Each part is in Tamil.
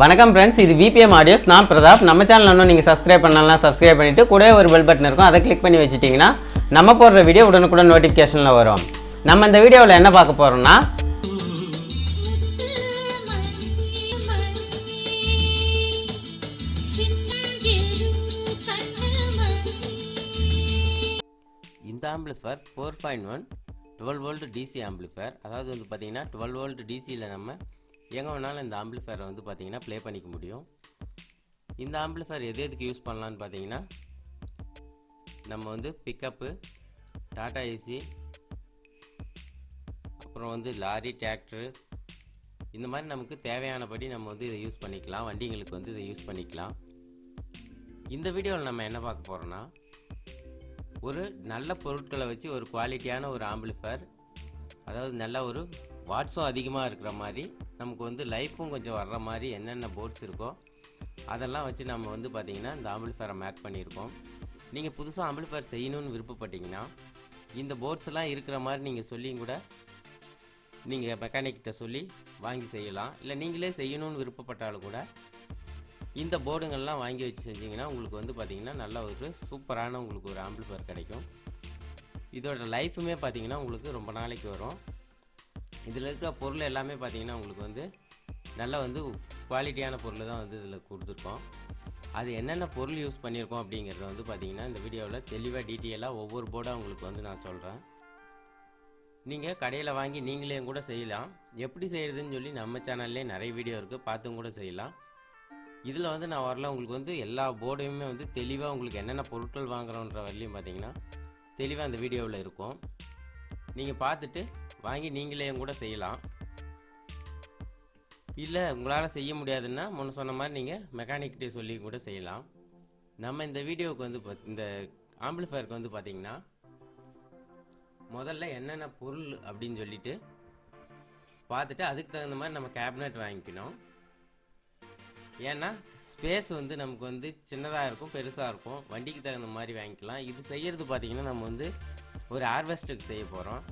வணக்கம் ஃப்ரெண்ட்ஸ், இது விபிஎம் ஆடியோஸ். நான் பிரதாப். நம்ம சேனல் இன்னும் நீங்கள் சப்ஸ்கிரைப் பண்ணலாம், சப்ஸ்கிரைப் பண்ணிவிட்டு கூட ஒரு பெல் பட்டன் இருக்கும், அதை கிளிக் பண்ணி வச்சுட்டிங்கன்னா நம்ம போடுற வீடியோ உடனுக்குடன் நோட்டிஃபிகேஷனில் வரும். நம்ம இந்த வீடியோவில் என்ன பார்க்க போகிறோம்னா, இந்த ஆம்பிளிஃபையர் 4.1 12 வோல்ட் டிசி ஆம்பிளிஃபையர். அதாவது வந்து பார்த்திங்கன்னா 12 வோல்ட் டிசியில் நம்ம எங்கே வேணாலும் இந்த ஆம்பிளிஃபையரை வந்து பார்த்திங்கன்னா ப்ளே பண்ணிக்க முடியும். இந்த ஆம்பிளிஃபையர் எதுக்கு யூஸ் பண்ணலான்னு பார்த்தீங்கன்னா, நம்ம வந்து பிக்கப்பு, டாடா ஏசி, அப்புறம் வந்து லாரி, டிராக்டரு, இந்த மாதிரி நமக்கு தேவையானபடி நம்ம வந்து இதை யூஸ் பண்ணிக்கலாம். வண்டிங்களுக்கு வந்து இதை யூஸ் பண்ணிக்கலாம். இந்த வீடியோவில் நம்ம என்ன பார்க்க போகிறோன்னா, ஒரு நல்ல பொருட்களை வச்சு ஒரு குவாலிட்டியான ஒரு ஆம்பிளிஃபையர், அதாவது நல்ல ஒரு வாட்ஸும் அதிகமாக இருக்கிற மாதிரி, நமக்கு வந்து லைஃப்பும் கொஞ்சம் வர்ற மாதிரி என்னென்ன போர்ட்ஸ் இருக்கோ அதெல்லாம் வச்சு நம்ம வந்து பார்த்திங்கன்னா இந்த ஆம்பிளிஃபையரை மேக் பண்ணியிருக்கோம். நீங்கள் புதுசாக ஆம்பிளிஃபையர் செய்யணும்னு விருப்பப்பட்டீங்கன்னா இந்த போர்ட்ஸ் எல்லாம் இருக்கிற மாதிரி நீங்கள் சொல்லியும் கூட நீங்கள் மெக்கானிக்கிட்ட சொல்லி வாங்கி செய்யலாம். இல்லை நீங்களே செய்யணும்னு விருப்பப்பட்டாலும் கூட இந்த போர்டுங்கள்லாம் வாங்கி வச்சு செஞ்சிங்கன்னா உங்களுக்கு வந்து பார்த்திங்கன்னா நல்ல ஒரு சூப்பரான உங்களுக்கு ஒரு ஆம்பிளிஃபையர் கிடைக்கும். இதோட லைஃபுமே பார்த்திங்கன்னா உங்களுக்கு ரொம்ப நாளைக்கு வரும். இதில் இருக்கிற பொருள் எல்லாமே பார்த்திங்கன்னா உங்களுக்கு வந்து நல்லா வந்து குவாலிட்டியான பொருள் தான் வந்து இதில் கொடுத்துருக்கோம். அது என்னென்ன பொருள் யூஸ் பண்ணியிருக்கோம் அப்படிங்கிறத வந்து பார்த்திங்கன்னா இந்த வீடியோவில் தெளிவாக டீட்டெயிலாக ஒவ்வொரு போர்டாக உங்களுக்கு வந்து நான் சொல்கிறேன். நீங்கள் கடையில் வாங்கி நீங்களே கூட செய்யலாம். எப்படி செய்கிறதுன்னு சொல்லி நம்ம சேனல்லே நிறைய வீடியோ இருக்குது, பார்த்தும் கூட செய்யலாம். இதில் வந்து நான் வரல உங்களுக்கு வந்து எல்லா போர்டையுமே வந்து தெளிவாக உங்களுக்கு என்னென்ன பொருட்கள் வாங்குகிறோன்ற வரலையும் பார்த்திங்கன்னா தெளிவாக அந்த வீடியோவில் இருக்கும். நீங்கள் பார்த்துட்டு வாங்கி நீங்களே கூட செய்யலாம். இல்லை உங்களால் செய்ய முடியாதுன்னா முன்ன சொன்ன மாதிரி நீங்கள் மெக்கானிக்கிட்டே சொல்லி கூட செய்யலாம். நம்ம இந்த வீடியோவுக்கு வந்து இந்த ஆம்பிளிஃபையருக்கு வந்து பார்த்திங்கன்னா முதல்ல என்னென்ன பொருள் அப்படின்னு சொல்லிட்டு பார்த்துட்டு அதுக்கு தகுந்த மாதிரி நம்ம கேபினெட் வாங்கிக்கணும். ஏன்னா ஸ்பேஸ் வந்து நமக்கு வந்து சின்னதாக இருக்கும், பெருசாக இருக்கும். வண்டிக்கு தகுந்த மாதிரி வாங்கிக்கலாம். இது செய்கிறது பார்த்திங்கன்னா நம்ம வந்து ஒரு ஹார்வெஸ்ட்டுக்கு செய்ய போகிறோம்.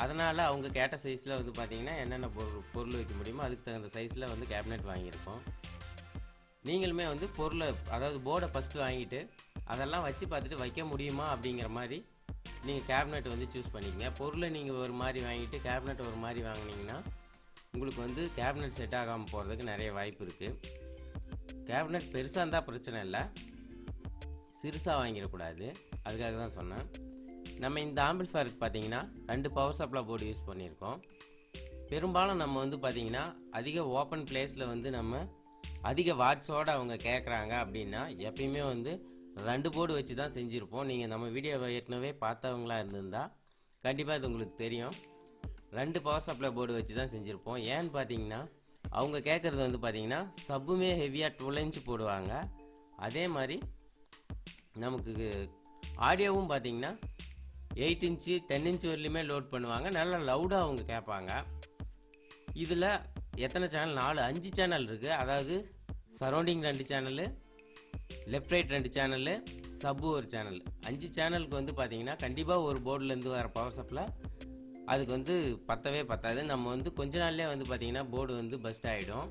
அதனால் அவங்க கேட்ட சைஸில் வந்து பார்த்திங்கன்னா என்னென்ன பொருள் வைக்க முடியுமோ அதுக்கு தகுந்த சைஸில் வந்து கேபினெட் வாங்கியிருக்கோம். நீங்களுமே வந்து பொருளை, அதாவது போர்டை ஃபஸ்ட்டு வாங்கிட்டு அதெல்லாம் வச்சு பார்த்துட்டு வைக்க முடியுமா அப்படிங்கிற மாதிரி நீங்கள் கேபினெட் வந்து சூஸ் பண்ணிக்கங்க. பொருளை நீங்கள் ஒரு மாதிரி வாங்கிட்டு கேபினெட் ஒரு மாதிரி வாங்கினீங்கன்னா உங்களுக்கு வந்து கேபினெட் செட் ஆகாமல் போகிறதுக்கு நிறைய வாய்ப்பு இருக்குது. கேபினெட் பெருசாக இருந்தால் பிரச்சனை இல்லை, சிறுசாக வாங்கிடக்கூடாது. அதுக்காக தான் சொன்னேன். நம்ம இந்த ஆம்பிளிஃபையருக்கு பார்த்தீங்கன்னா 2 பவர் சப்ளை போர்டு யூஸ் பண்ணியிருக்கோம். பெரும்பாலும் நம்ம வந்து பார்த்திங்கன்னா அதிக ஓப்பன் பிளேஸில் வந்து நம்ம அதிக வாட்ஸோடு அவங்க கேட்குறாங்க அப்படின்னா எப்பயுமே வந்து 2 போர்டு வச்சு தான் செஞ்சுருப்போம். நீங்கள் நம்ம வீடியோவை ஏற்கனவே பார்த்தவங்களாக இருந்திருந்தால் கண்டிப்பாக இது உங்களுக்கு தெரியும். 2 பவர் சப்ளை போர்டு வச்சு தான் செஞ்சுருப்போம். ஏன்னு பார்த்தீங்கன்னா அவங்க கேட்குறது வந்து பார்த்திங்கன்னா சப்புமே ஹெவியாக 12 இன்ச் போடுவாங்க. அதே மாதிரி நமக்கு ஆடியோவும் பார்த்திங்கன்னா 8 இன்ச்சு 10 இன்ச் வரலையுமே லோட் பண்ணுவாங்க. நல்லா லவுடாக அவங்க கேட்பாங்க. இதில் எத்தனை சேனல்? 5 சேனல் இருக்குது. அதாவது surrounding 2 channel, left right 2 channel, சப்பு ஒரு சேனல். 5 சேனலுக்கு வந்து பார்த்திங்கன்னா கண்டிப்பாக ஒரு போர்டுலேருந்து வர பவர் சப்ளை அதுக்கு வந்து பத்தவே பத்தாது. நம்ம வந்து கொஞ்ச நாள்லேயே வந்து பார்த்திங்கன்னா போர்டு வந்து பஸ்ட் ஆகிடும்.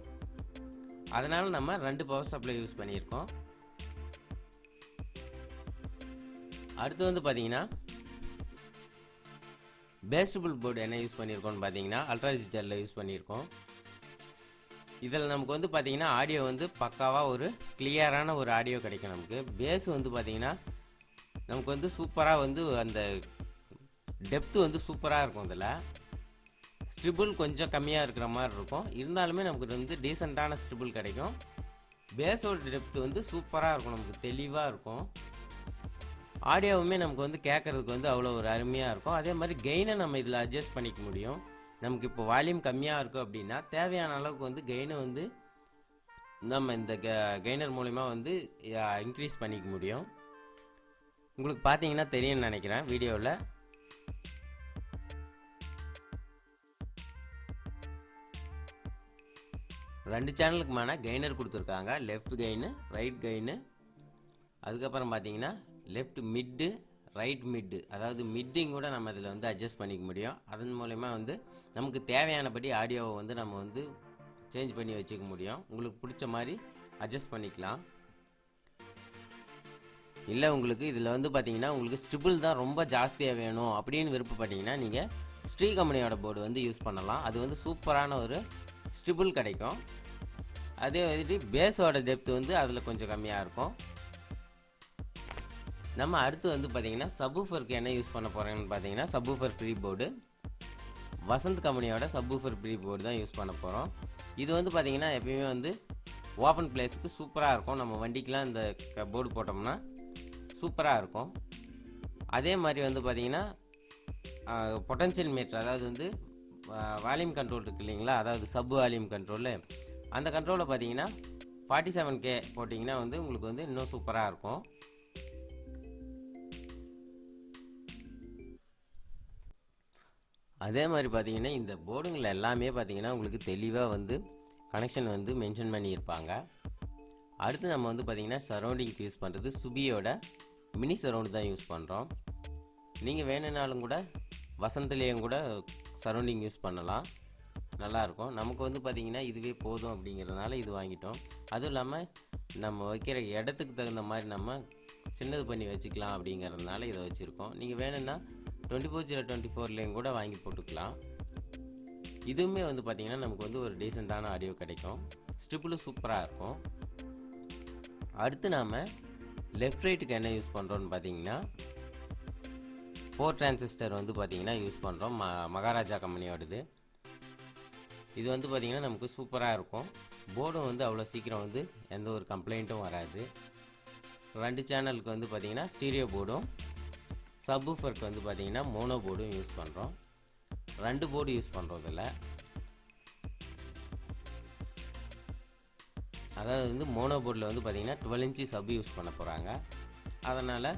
அதனால் நம்ம 2 பவர் சப்ளை யூஸ் பண்ணியிருக்கோம். அடுத்து வந்து பார்த்திங்கன்னா பேஸ்டபிள் போர்டு என்ன யூஸ் பண்ணியிருக்கோம்னு பார்த்தீங்கன்னா அல்ட்ரா டிஜிட்டலில் யூஸ் பண்ணியிருக்கோம். இதில் நமக்கு வந்து பார்த்திங்கன்னா ஆடியோ வந்து பக்காவாக ஒரு கிளியரான ஒரு ஆடியோ கிடைக்கும். நமக்கு பேஸ் வந்து பார்த்திங்கன்னா நமக்கு வந்து சூப்பராக வந்து அந்த டெப்த்து வந்து சூப்பராக இருக்கும். இதில் ஸ்ட்ரிபிள் கொஞ்சம் கம்மியாக இருக்கிற மாதிரி இருக்கும், இருந்தாலுமே நமக்கு வந்து டீசெண்டான ஸ்ட்ரிபிள் கிடைக்கும். பேஸோட டெப்த்து வந்து சூப்பராக இருக்கும், நமக்கு தெளிவாக இருக்கும். ஆடியோவுமே நமக்கு வந்து கேட்குறதுக்கு வந்து அவ்வளோ ஒரு அருமையாக இருக்கும். அதே மாதிரி கெயினை நம்ம இதில் அட்ஜஸ்ட் பண்ணிக்க முடியும். நமக்கு இப்போ வால்யூம் கம்மியாக இருக்கும் அப்படின்னா தேவையான அளவுக்கு வந்து கெயினை வந்து நம்ம இந்த கெய்னர் மூலிமா வந்து இன்க்ரீஸ் பண்ணிக்க முடியும். உங்களுக்கு பார்த்தீங்கன்னா தெரியும்னு நினைக்கிறேன் வீடியோவில். ரெண்டு சேனலுக்கு மேலே கெய்னர் கொடுத்துருக்காங்க. Left gain, right gain. அதுக்கப்புறம் பார்த்தீங்கன்னா லெஃப்ட் மிட்டு, ரைட் மிட்டு, அதாவது மிட்டிங் கூட நம்ம இதில் வந்து அட்ஜஸ்ட் பண்ணிக்க முடியும். அதன் மூலயமா வந்து நமக்கு தேவையானபடி ஆடியோவை வந்து நம்ம வந்து சேஞ்ச் பண்ணி வச்சுக்க முடியும். உங்களுக்கு பிடிச்ச மாதிரி அட்ஜஸ்ட் பண்ணிக்கலாம். இல்லை உங்களுக்கு இதில் வந்து பார்த்தீங்கன்னா உங்களுக்கு ஸ்ட்ரிபிள் தான் ரொம்ப ஜாஸ்தியாக வேணும் அப்படின்னு விருப்பப்பட்டீங்கன்னா நீங்கள் ஸ்ரீ கம்பெனியோட போர்டு வந்து யூஸ் பண்ணலாம். அது வந்து சூப்பரான ஒரு ஸ்ட்ரிபிள் கிடைக்கும். அதே மாதிரி பேஸோட டெப்த் வந்து அதில் கொஞ்சம் கம்மியாக இருக்கும். நம்ம அடுத்து வந்து பார்த்தீங்கன்னா சப்வூஃபருக்கு என்ன யூஸ் பண்ண போகிறோம்னு பார்த்தீங்கன்னா சப்வூஃபர் ப்ரீ போர்டு, வசந்த் கம்பெனியோட சப்வூஃபர் ப்ரீ போர்டு தான் யூஸ் பண்ண போகிறோம். இது வந்து பார்த்தீங்கன்னா எப்பயுமே வந்து ஓப்பன் பிளேஸுக்கு சூப்பராக இருக்கும். நம்ம வண்டிக்கெலாம் இந்த போர்டு போட்டோம்னா சூப்பராக இருக்கும். அதே மாதிரி வந்து பார்த்தீங்கன்னா பொட்டன்ஷியல் மீட்டர், அதாவது வந்து வால்யூம் கண்ட்ரோல் இருக்குது இல்லைங்களா, அதாவது சப் வால்யூம் கண்ட்ரோலு, அந்த கண்ட்ரோலில் பார்த்தீங்கன்னா 47K போட்டிங்கன்னா வந்து உங்களுக்கு வந்து இன்னும் சூப்பராக இருக்கும். அதே மாதிரி பார்த்தீங்கன்னா இந்த போர்டுங்களில் எல்லாமே பார்த்தீங்கன்னா உங்களுக்கு தெளிவாக வந்து கனெக்ஷன் வந்து மென்ஷன் பண்ணியிருப்பாங்க. அடுத்து நம்ம வந்து பார்த்தீங்கன்னா சரௌண்டிங்க்கு யூஸ் பண்ணுறது சுபியோட மினி சரௌண்டு தான் யூஸ் பண்ணுறோம். நீங்கள் வேணும்னாலும் கூட வசந்த்லேயும் கூட சரௌண்டிங் யூஸ் பண்ணலாம், நல்லாயிருக்கும். நமக்கு வந்து பார்த்திங்கன்னா இதுவே போதும் அப்படிங்கிறதுனால இது வாங்கிட்டோம். அதுவும் இல்லாமல் நம்ம வைக்கிற இடத்துக்கு தகுந்த மாதிரி நம்ம சின்னது பண்ணி வச்சுக்கலாம் அப்படிங்கிறதுனால இதை வச்சுருக்கோம். நீங்கள் வேணும்னா 24/24லேயும் கூட வாங்கி போட்டுக்கலாம். இதுவுமே வந்து பார்த்திங்கன்னா நமக்கு வந்து ஒரு டீசெண்டான ஆடியோ கிடைக்கும். ஸ்ட்ரிப்பிளும் சூப்பராக இருக்கும். அடுத்து நாம் லெஃப்ட் ரைட்டுக்கு என்ன யூஸ் பண்ணுறோன்னு பார்த்தீங்கன்னா 4 டிரான்சிஸ்டர் வந்து பார்த்திங்கன்னா யூஸ் பண்ணுறோம். மகாராஜா கம்பெனியோடது. இது வந்து பார்த்திங்கன்னா நமக்கு சூப்பராக இருக்கும். போர்டும் வந்து அவ்வளோ சீக்கிரம் வந்து எந்த ஒரு கம்ப்ளைண்ட்டும் வராது. 2 சேனலுக்கு வந்து பார்த்திங்கன்னா ஸ்டீரியோ போர்டும், சப்வூஃபருக்கு வந்து பார்த்திங்கன்னா மோனோ போர்டும் யூஸ் பண்ணுறோம். 2 போர்டு யூஸ் பண்ணுறதில்ல. அதாவது வந்து மோனோ போர்டில் வந்து பார்த்திங்கன்னா 12 இன்ச்சு சப் யூஸ் பண்ண போகிறாங்க, அதனால்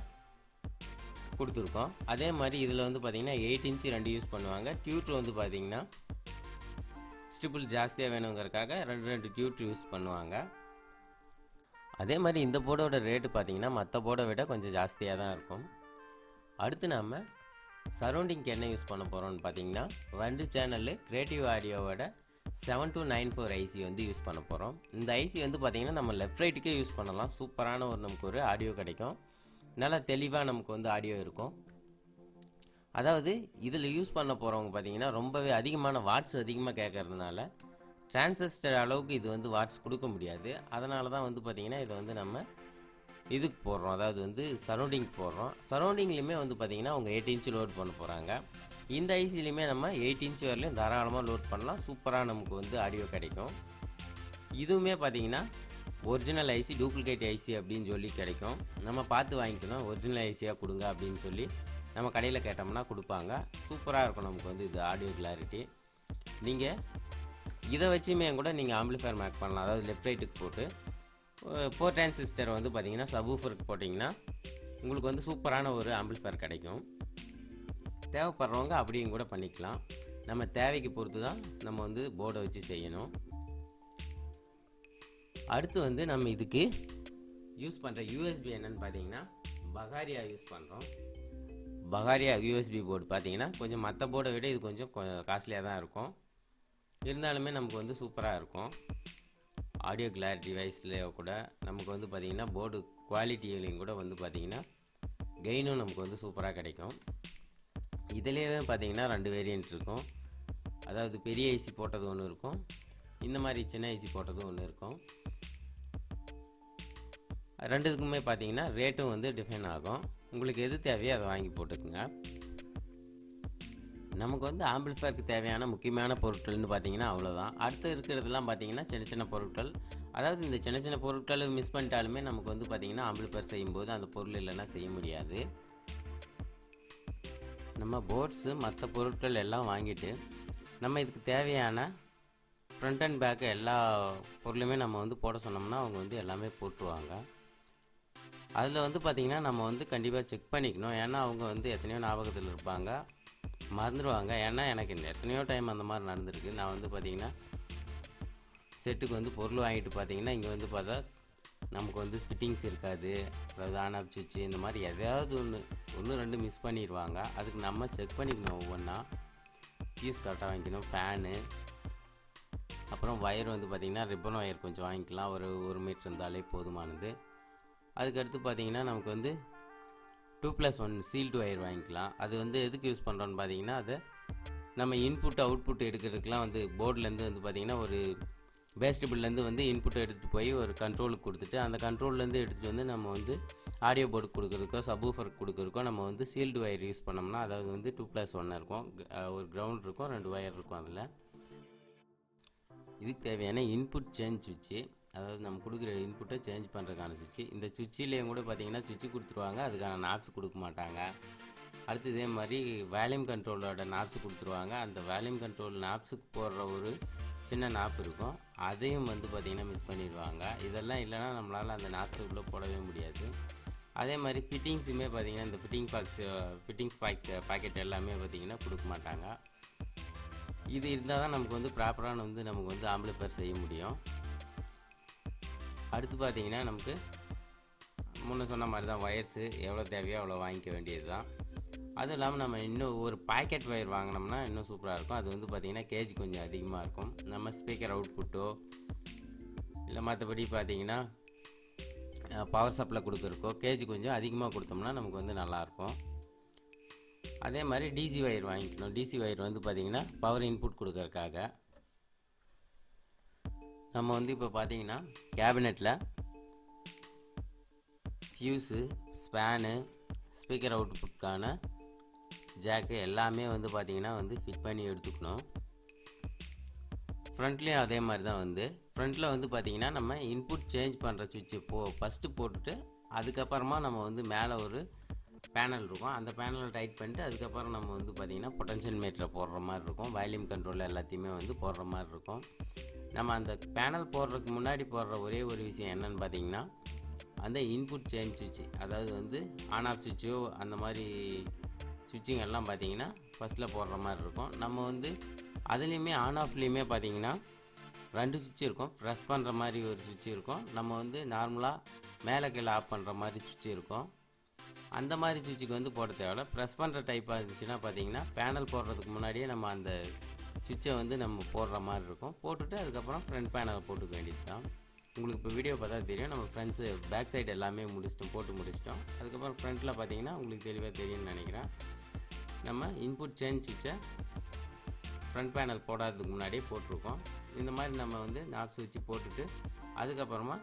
கொடுத்துருக்கோம். அதே மாதிரி இதில் வந்து பார்த்திங்கன்னா 8 இன்ச்சு 2 யூஸ் பண்ணுவாங்க. டியூட்ரு வந்து பார்த்திங்கன்னா ஸ்ட்ரிபிள் ஜாஸ்தியாக வேணுங்கிறதுக்காக 2 டியூட்ரு யூஸ் பண்ணுவாங்க. அதே மாதிரி இந்த போர்டோட ரேட்டு பார்த்திங்கன்னா மற்ற போர்டை விட கொஞ்சம் ஜாஸ்தியாக தான் இருக்கும். அடுத்து நம்ம சரௌண்டிங்க்கு என்ன யூஸ் பண்ண போகிறோம்னு பார்த்தீங்கன்னா 2 சேனலு கிரியேட்டிவ் ஆடியோவோட 7294 ஐசி வந்து யூஸ் பண்ண போகிறோம். இந்த ஐசி வந்து பார்த்திங்கன்னா நம்ம லெஃப்ட் ரைட்டுக்கே யூஸ் பண்ணலாம். சூப்பரான நமக்கு ஒரு ஆடியோ கிடைக்கும். நல்லா தெளிவாக நமக்கு வந்து ஆடியோ இருக்கும். அதாவது இதில் யூஸ் பண்ண போகிறவங்க பார்த்திங்கன்னா ரொம்பவே அதிகமான வாட்ஸ் அதிகமாக கேட்கறதுனால டிரான்சிஸ்டர் அளவுக்கு இது வந்து வாட்ஸ் கொடுக்க முடியாது. அதனால தான் வந்து பார்த்திங்கன்னா இதை வந்து நம்ம இதுக்கு போடுறோம், அதாவது வந்து சரௌண்டிங் போடுறோம். சரௌண்டிங்லேயுமே வந்து பார்த்திங்கன்னா அவங்க 8 இன்ச்சு லோட் பண்ண போகிறாங்க. இந்த ஐசிலையுமே நம்ம 8 இன்ச்சு வரலையும் தாராளமாக லோட் பண்ணலாம். சூப்பராக நமக்கு வந்து ஆடியோ கிடைக்கும். இதுவுமே பார்த்திங்கன்னா ஒரிஜினல் ஐசி, டூப்ளிகேட் ஐசி அப்படின்னு சொல்லி கிடைக்கும். நம்ம பார்த்து வாங்கிக்கணும். ஒரிஜினல் ஐசியாக கொடுங்க அப்படின்னு சொல்லி நம்ம கடையில் கேட்டோம்னா கொடுப்பாங்க. சூப்பராக இருக்கும் நமக்கு வந்து இது ஆடியோ கிளாரிட்டி. நீங்கள் இதை வச்சுமே கூட நீங்கள் ஆம்பிளிஃபயர் மேக் பண்ணலாம். அதாவது லெஃப்ட் ரைட்டுக்கு போட்டு 4 டிரான்சிஸ்டர் வந்து பார்த்திங்கன்னா சப்வூஃபருக்கு போட்டிங்கன்னா உங்களுக்கு வந்து சூப்பரான ஒரு ஆம்பிளிஃபயர் கிடைக்கும். தேவைப்படுறவங்க அப்படியும் கூட பண்ணிக்கலாம். நம்ம தேவைக்கு பொறுத்து தான் நம்ம வந்து போர்டை வச்சு செய்யணும். அடுத்து வந்து நம்ம இதுக்கு யூஸ் பண்ணுற யூஎஸ்பி என்னென்னு பார்த்தீங்கன்னா பகாரியா யூஸ் பண்ணுறோம். பகாரியா யூஎஸ்பி போர்டு பார்த்தீங்கன்னா கொஞ்சம் மற்ற போர்டை விட இது கொஞ்சம் காஸ்ட்லியாக தான் இருக்கும். இருந்தாலுமே நமக்கு வந்து சூப்பராக இருக்கும். ஆடியோ கிளாரிட்டி வைஸ்லேயே கூட நமக்கு வந்து பார்த்திங்கன்னா போர்டு குவாலிட்டியிலையும் கூட வந்து பார்த்திங்கன்னா கெயினும் நமக்கு வந்து சூப்பராக கிடைக்கும். இதிலேயே பார்த்திங்கன்னா 2 வேரியண்ட் இருக்கும். அதாவது பெரிய ஐசி போட்டது ஒன்று இருக்கும், இந்த மாதிரி சின்ன ஐசி போட்டது ஒன்று இருக்கும். 2த்துக்குமே பார்த்திங்கன்னா ரேட்டும் வந்து டிஃபைன் ஆகும். உங்களுக்கு எது தேவையோ அதை வாங்கி போட்டுக்குங்க. நமக்கு வந்து ஆம்பிளிஃபயருக்கு தேவையான முக்கியமான பொருட்கள்னு பார்த்தீங்கன்னா அவ்வளோதான். அடுத்து இருக்கிறதுலாம் பார்த்தீங்கன்னா சின்ன சின்ன பொருட்கள். அதாவது இந்த சின்ன சின்ன பொருட்கள் மிஸ் பண்ணிட்டாலுமே நமக்கு வந்து பார்த்திங்கன்னா ஆம்பிளிஃபயர் செய்யும்போது அந்த பொருள் இல்லைன்னா செய்ய முடியாது. நம்ம போர்ட்ஸு மற்ற பொருட்கள் எல்லாம் வாங்கிட்டு நம்ம இதுக்கு தேவையான ஃப்ரண்ட் அண்ட் பேக்கு எல்லா பொருளுமே நம்ம வந்து போட சொன்னோம்னா அவங்க வந்து எல்லாமே போட்டுருவாங்க. அதில் வந்து பார்த்திங்கன்னா நம்ம வந்து கண்டிப்பாக செக் பண்ணிக்கணும். ஏன்னா அவங்க வந்து எத்தனையோ ஞாபகத்தில் இருப்பாங்க, மறந்துடுவாங்க. ஏன்னா எனக்கு இந்த எத்தனையோ டைம் அந்த மாதிரி நடந்திருக்கு. நான் வந்து பார்த்திங்கன்னா செட்டுக்கு வந்து பொருள் வாங்கிட்டு பார்த்திங்கன்னா இங்கே வந்து பார்த்தா நமக்கு வந்து ஃபிட்டிங்ஸ் இருக்காது. அதாவது ஆன் ஆஃப் சுவிட்சு இந்த மாதிரி எதாவது ஒன்று 2 மிஸ் பண்ணிடுவாங்க. அதுக்கு நம்ம செக் பண்ணிக்கணும். ஒவ்வொன்றா ஃபியூஸ் கரெக்டாக வாங்கிக்கணும். ஃபேனு அப்புறம் ஒயர் வந்து பார்த்திங்கன்னா ரிப்பன் ஒயர் கொஞ்சம் வாங்கிக்கலாம், ஒரு 1 மீட்டர் இருந்தாலே போதுமானது. அதுக்கடுத்து பார்த்திங்கன்னா நமக்கு வந்து 2+1 சீல்டு ஒயர் வாங்கிக்கலாம். அது வந்து எதுக்கு யூஸ் பண்ணுறோன்னு பார்த்தீங்கன்னா, அதை நம்ம இன்புட் அவுட்புட் எடுக்கிறதுக்கெலாம் வந்து போர்ட்லேருந்து வந்து பார்த்திங்கன்னா ஒரு பேஸ்டபிள்லேருந்து வந்து இன்புட்டை எடுத்துகிட்டு போய் ஒரு கண்ட்ரோலுக்கு கொடுத்துட்டு, அந்த கண்ட்ரோல்லேருந்து எடுத்துகிட்டு வந்து நம்ம வந்து ஆடியோ போர்டு கொடுக்குறதுக்கோ சப்வூஃபருக்கு கொடுக்குறதுக்கோ நம்ம வந்து சீல்டு ஒயர் யூஸ் பண்ணோம்னா, அதாவது வந்து 2+1 இருக்கும், ஒரு கிரவுண்ட் இருக்கும், 2 ஒயர் இருக்கும். அதில் இதுக்கு தேவையான இன்புட் சேஞ்ச் சுவிட்சு, அதாவது நம்ம கொடுக்குற இன்புட்டை சேஞ்ச் பண்ணுறதுக்கான சுவிட்சு. இந்த சுவிட்சிலேயும் கூட பார்த்திங்கன்னா சுவிட்சு கொடுத்துருவாங்க, அதுக்கான நாப்ஸ் கொடுக்க மாட்டாங்க. அடுத்து இதே மாதிரி வால்யூம் கண்ட்ரோலோட நாப்ஸ் கொடுத்துருவாங்க. அந்த வால்யூம் கண்ட்ரோல் நாப்ஸுக்கு போடுற ஒரு சின்ன நாப் இருக்கும், அதையும் வந்து பார்த்திங்கன்னா மிஸ் பண்ணிடுவாங்க. இதெல்லாம் இல்லைனா நம்மளால் அந்த நாப்ஸுக்குள்ளே போடவே முடியாது. அதே மாதிரி ஃபிட்டிங்ஸுமே பார்த்திங்கன்னா இந்த ஃபிட்டிங்ஸ் பாக்கெட் எல்லாமே பார்த்திங்கன்னா கொடுக்க மாட்டாங்க. இது இருந்தால் தான் நமக்கு வந்து ப்ராப்பரான வந்து நமக்கு வந்து ஆம்பிளிஃபையர் செய்ய முடியும். அடுத்து பார்த்திங்கன்னா நமக்கு முன்ன சொன்ன மாதிரி தான் ஒயர்ஸு எவ்வளோ தேவையோ அவ்வளோ வாங்கிக்க வேண்டியது தான். அதுவும் இல்லாமல் நம்ம இன்னும் ஒரு பாக்கெட் ஒயர் வாங்கினோம்னா இன்னும் சூப்பராக இருக்கும். அது வந்து பார்த்திங்கன்னா கேஜ் கொஞ்சம் அதிகமாக இருக்கும். நம்ம ஸ்பீக்கர் அவுட்புட்டோ இல்லை மற்றபடி பார்த்திங்கன்னா பவர் சப்ளை கொடுக்குறக்கோ கேஜ் கொஞ்சம் அதிகமாக கொடுத்தோம்னா நமக்கு வந்து நல்லாயிருக்கும். அதே மாதிரி டிசி ஒயர் வாங்கிக்கணும். டிசி ஒயர் வந்து பார்த்திங்கன்னா பவர் இன்புட் கொடுக்கறதுக்காக. நம்ம வந்து இப்போ பார்த்திங்கன்னா கேபினெட்டில் ஃபியூஸு, ஸ்பேனு, ஸ்பீக்கர் அவுட்புட்கான ஜாக்கு எல்லாமே வந்து பார்த்திங்கன்னா வந்து ஃபிட் பண்ணி எடுத்துக்கணும். ஃப்ரண்ட்லேயும் அதே மாதிரி தான் வந்து ஃப்ரண்ட்டில் வந்து பார்த்திங்கன்னா நம்ம இன்புட் சேஞ்ச் பண்ணுற சுவிட்சு ஃபஸ்ட்டு போட்டுட்டு அதுக்கப்புறமா நம்ம வந்து மேலே ஒரு பேனல் இருக்கும், அந்த பேனலை டைட் பண்ணிட்டு அதுக்கப்புறம் நம்ம வந்து பார்த்திங்கன்னா பொட்டன்ஷியல் மீட்டரை போடுற மாதிரி இருக்கும், வால்யூம் கண்ட்ரோல் எல்லாத்தையுமே வந்து போடுற மாதிரி இருக்கும். நம்ம அந்த பேனல் போடுறதுக்கு முன்னாடி போடுற ஒரே ஒரு விஷயம் என்னென்னு பார்த்திங்கன்னா அந்த இன்புட் சேஞ்ச் சுவிட்சு, அதாவது வந்து ஆன் ஆஃப் சுவிட்சோ அந்த மாதிரி சுவிட்சிங் எல்லாம் பார்த்திங்கன்னா ஃபஸ்ட்டில் போடுற மாதிரி இருக்கும். நம்ம வந்து அதுலேயுமே ஆன் ஆஃப்லேயுமே பார்த்திங்கன்னா 2 சுவிட்ச் இருக்கும். ப்ரெஸ் பண்ணுற மாதிரி ஒரு சுவிட்ச் இருக்கும், நம்ம வந்து நார்மலாக மேலே கீழே ஆஃப் பண்ணுற மாதிரி சுவிட்ச் இருக்கும். அந்த மாதிரி சுவிட்சுக்கு வந்து போட தேவையில்ல. ப்ரெஸ் பண்ணுற டைப்பாக இருந்துச்சுன்னா பார்த்திங்கன்னா பேனல் போடுறதுக்கு முன்னாடியே நம்ம அந்த சுவிட்சை வந்து நம்ம போடுற மாதிரி இருக்கும். போட்டுட்டு அதுக்கப்புறம் ஃப்ரண்ட் பேனலை போட்டுக்க வேண்டியது தான். உங்களுக்கு இப்போ வீடியோ பார்த்தா தெரியும், நம்ம ஃப்ரண்ட்ஸு பேக் சைடு எல்லாமே போட்டு முடிச்சிட்டோம். அதுக்கப்புறம் ஃப்ரண்ட்டில் பார்த்திங்கன்னா உங்களுக்கு தெளிவாக தெரியும்னு நினைக்கிறேன். நம்ம இன்புட் சேஞ்ச் சுவிட்சை ஃப்ரண்ட் பேனல் போடாததுக்கு முன்னாடியே போட்டிருக்கோம். இந்த மாதிரி நம்ம வந்து நாப் சுவிட்சு போட்டுட்டு அதுக்கப்புறமா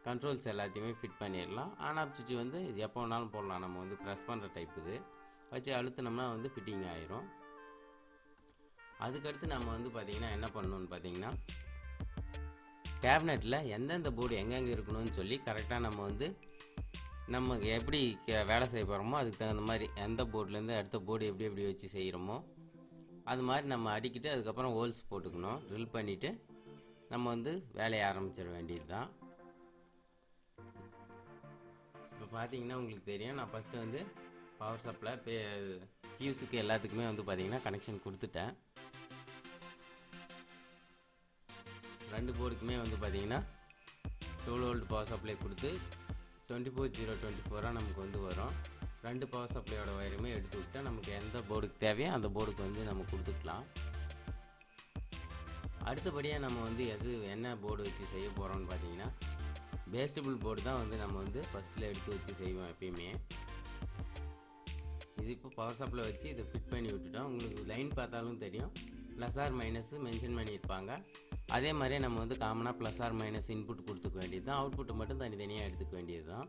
கண்ட்ரோல்ஸ் எல்லாத்தையுமே ஃபிட் பண்ணிடலாம். ஆன் ஆஃப் சுவிட்சு வந்து எப்போ வேணாலும் போடலாம், நம்ம வந்து ப்ரெஸ் பண்ணுற டைப் இது வச்சு அழுத்தினோம்னா வந்து ஃபிட்டிங் ஆயிரும். அதுக்கடுத்து நம்ம வந்து பார்த்திங்கன்னா என்ன பண்ணணும்னு பார்த்திங்கன்னா கேபினெட்டில் எந்தெந்த போர்டு எங்கெங்கே இருக்கணும்னு சொல்லி கரெக்டாக நம்ம வந்து நம்ம எப்படி வேலை செய்ய போகிறோமோ அதுக்கு தகுந்த மாதிரி எந்த போர்ட்லேருந்து அடுத்த போர்டு எப்படி வச்சு செய்கிறோமோ அது மாதிரி நம்ம அடிக்கிட்டு அதுக்கப்புறம் ஹோல்ஸ் போட்டுக்கணும். ட்ரில் பண்ணிவிட்டு நம்ம வந்து வேலையை ஆரம்பிச்சிட வேண்டியது தான். இப்போ பார்த்தீங்கன்னா உங்களுக்கு தெரியும், நான் ஃபஸ்ட்டு வந்து பவர் சப்ளை ஃபியூஸுக்கு எல்லாத்துக்குமே வந்து பார்த்திங்கன்னா கனெக்ஷன் கொடுத்துட்டேன். 2 போர்டுக்குமே வந்து பார்த்திங்கன்னா 12 வோல்ட் பவர் சப்ளை கொடுத்து 24/0/24 நமக்கு வந்து வரும். 2 பவர் சப்ளையோட வயருமே எடுத்து விட்டால் நமக்கு எந்த போர்டுக்கு தேவையோ அந்த போர்டுக்கு வந்து நம்ம கொடுத்துக்கலாம். அடுத்தபடியாக நம்ம வந்து என்ன போர்டு வச்சு செய்ய போகிறோம்னு பார்த்தீங்கன்னா பேஸ்டபிள் போர்டு தான் வந்து நம்ம வந்து ஃபஸ்ட்டில் எடுத்து வச்சு செய்வோம் எப்பயுமே. இது இப்போ பவர் சப்ளை வச்சு இதை ஃபிட் பண்ணி விட்டுட்டோம். உங்களுக்கு லைன் பார்த்தாலும் தெரியும், ப்ளஸ் ஆர் மைனஸ் மென்ஷன் பண்ணியிருப்பாங்க. அதே மாதிரியே நம்ம வந்து காமனாக ப்ளஸ் ஆர் மைனஸ் இன்புட் கொடுத்துக்க வேண்டியது தான், அவுட்புட்டை மட்டும் தனித்தனியாக எடுத்துக்க வேண்டியது தான்.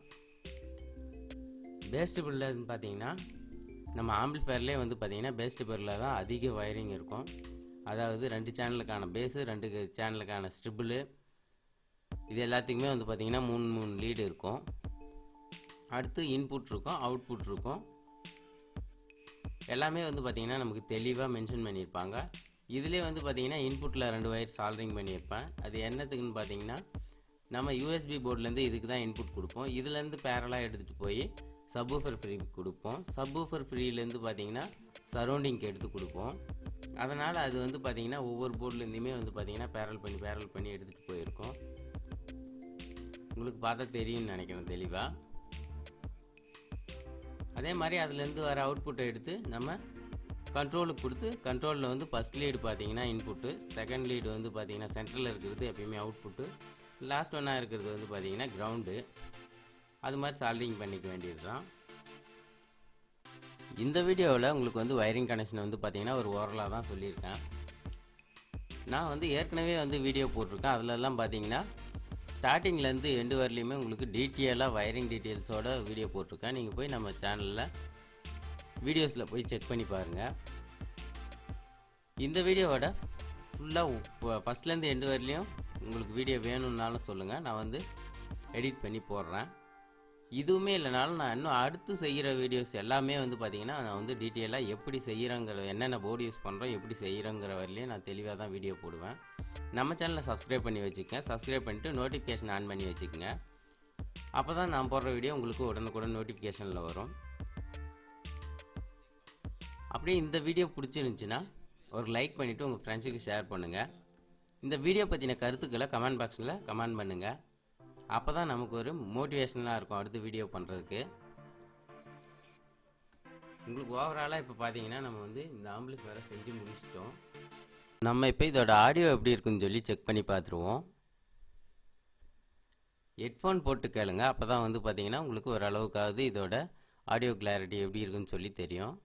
பேஸ்டபிளில் பார்த்தீங்கன்னா நம்ம ஆம்பிளிஃபயர்லேயே வந்து பார்த்திங்கன்னா பேஸ்டபிளில் தான் அதிக வயரிங் இருக்கும். அதாவது 2 சேனலுக்கான பேஸு, 2 சேனலுக்கான ஸ்ட்ரிபிள், இது எல்லாத்துக்குமே வந்து பார்த்திங்கன்னா 3 லீடு இருக்கும். அடுத்து இன்புட் இருக்கும், அவுட்புட் இருக்கும், எல்லாமே வந்து பார்த்திங்கன்னா நமக்கு தெளிவாக மென்ஷன் பண்ணியிருப்பாங்க. இதிலே வந்து பார்த்திங்கன்னா இன்புட்டில் 2 வயர் சால்ட்ரிங் பண்ணியிருப்பேன். அது என்னத்துக்குன்னு பார்த்திங்கன்னா நம்ம யூஎஸ்பி போர்ட்லேருந்து இதுக்கு தான் இன்புட் கொடுப்போம். இதுலேருந்து பேரலாக எடுத்துகிட்டு போய் சப்வூஃபர் ஃப்ரீ கொடுப்போம். சப்வூஃபர் ஃப்ரீலேருந்து பார்த்திங்கன்னா சரௌண்டிங்க்கு எடுத்து கொடுப்போம். அதனால் அது வந்து பார்த்திங்கன்னா ஒவ்வொரு போர்ட்லேருந்துமே வந்து பார்த்திங்கன்னா பேரல் பண்ணி எடுத்துகிட்டு போயிருக்கோம். உங்களுக்கு பார்த்தா தெரியும்னு நினைக்கிறேன் தெளிவாக. அதே மாதிரி அதுலேருந்து வர அவுட்புட்டை எடுத்து நம்ம கண்ட்ரோலுக்கு கொடுத்து கண்ட்ரோலில் வந்து ஃபஸ்ட் லீடு பார்த்தீங்கன்னா இன்புட்டு, செகண்ட் லீடு வந்து பார்த்தீங்கன்னா சென்ட்ரலில் இருக்கிறது எப்பயுமே அவுட்புட்டு, லாஸ்ட் ஒன்னாக இருக்கிறது வந்து பார்த்தீங்கன்னா கிரவுண்டு. அது மாதிரி சால்விங் பண்ணிக்க வேண்டியது தான். இந்த வீடியோவில் உங்களுக்கு வந்து வயரிங் கனெக்ஷன் வந்து பார்த்தீங்கன்னா ஒரு ஓரலாக தான் சொல்லியிருக்கேன். நான் வந்து ஏற்கனவே வந்து வீடியோ போட்டிருக்கேன். அதிலெல்லாம் பார்த்தீங்கன்னா ஸ்டார்டிங்லேருந்து எண்டு வரலையுமே உங்களுக்கு டீட்டெயிலாக வயரிங் டீட்டெயில்ஸோட வீடியோ போட்டிருக்கேன். நீங்கள் போய் நம்ம சேனலில் வீடியோஸில் போய் செக் பண்ணி பாருங்கள். இந்த வீடியோவோட ஃபுல்லாக ஃபஸ்ட்லேருந்து எண்டு வரலையும் உங்களுக்கு வீடியோ வேணும்னாலும் சொல்லுங்கள், நான் வந்து எடிட் பண்ணி போடுறேன். இதுவுமே இல்லைனாலும் நான் இன்னும் அடுத்து செய்கிற வீடியோஸ் எல்லாமே வந்து பார்த்திங்கன்னா நான் வந்து டீட்டெயிலாக எப்படி செய்கிறேங்கிற, என்னென்ன போர்டு யூஸ் பண்ணுறோம், எப்படி செய்கிறோங்கிற வரையிலையும் நான் தெளிவாக தான் வீடியோ போடுவேன். நம்ம சேனலை சப்ஸ்கிரைப் பண்ணி வச்சுக்கங்க. சப்ஸ்கிரைப் பண்ணிட்டு நோட்டிஃபிகேஷன் ஆன் பண்ணி வச்சுக்கோங்க. அப்போ தான் நான் போடுற வீடியோ உங்களுக்கு உடனுக்குடன் நோட்டிஃபிகேஷனில் வரும். அப்படியே இந்த வீடியோ பிடிச்சிருந்துச்சின்னா ஒரு லைக் பண்ணிவிட்டு உங்கள் ஃப்ரெண்ட்ஸுக்கு ஷேர் பண்ணுங்கள். இந்த வீடியோ பற்றின கருத்துக்களை கமெண்ட் பாக்ஸில் கமெண்ட் பண்ணுங்கள். அப்போ தான் நமக்கு ஒரு மோட்டிவேஷனலாக இருக்கும் அடுத்த வீடியோ பண்ணுறதுக்கு. உங்களுக்கு ஓவராலாக இப்போ பார்த்தீங்கன்னா நம்ம வந்து இந்த ஆம்பிளிஃபயரை செஞ்சு முடிச்சிட்டோம். நம்ம இப்போ இதோட ஆடியோ எப்படி இருக்குன்னு சொல்லி செக் பண்ணி பார்த்துருவோம். ஹெட்ஃபோன் போட்டு கேளுங்க, அப்போ தான் வந்து பார்த்தீங்கன்னா உங்களுக்கு ஓரளவுக்காவது இதோட ஆடியோ கிளாரிட்டி எப்படி இருக்குன்னு சொல்லி தெரியும்.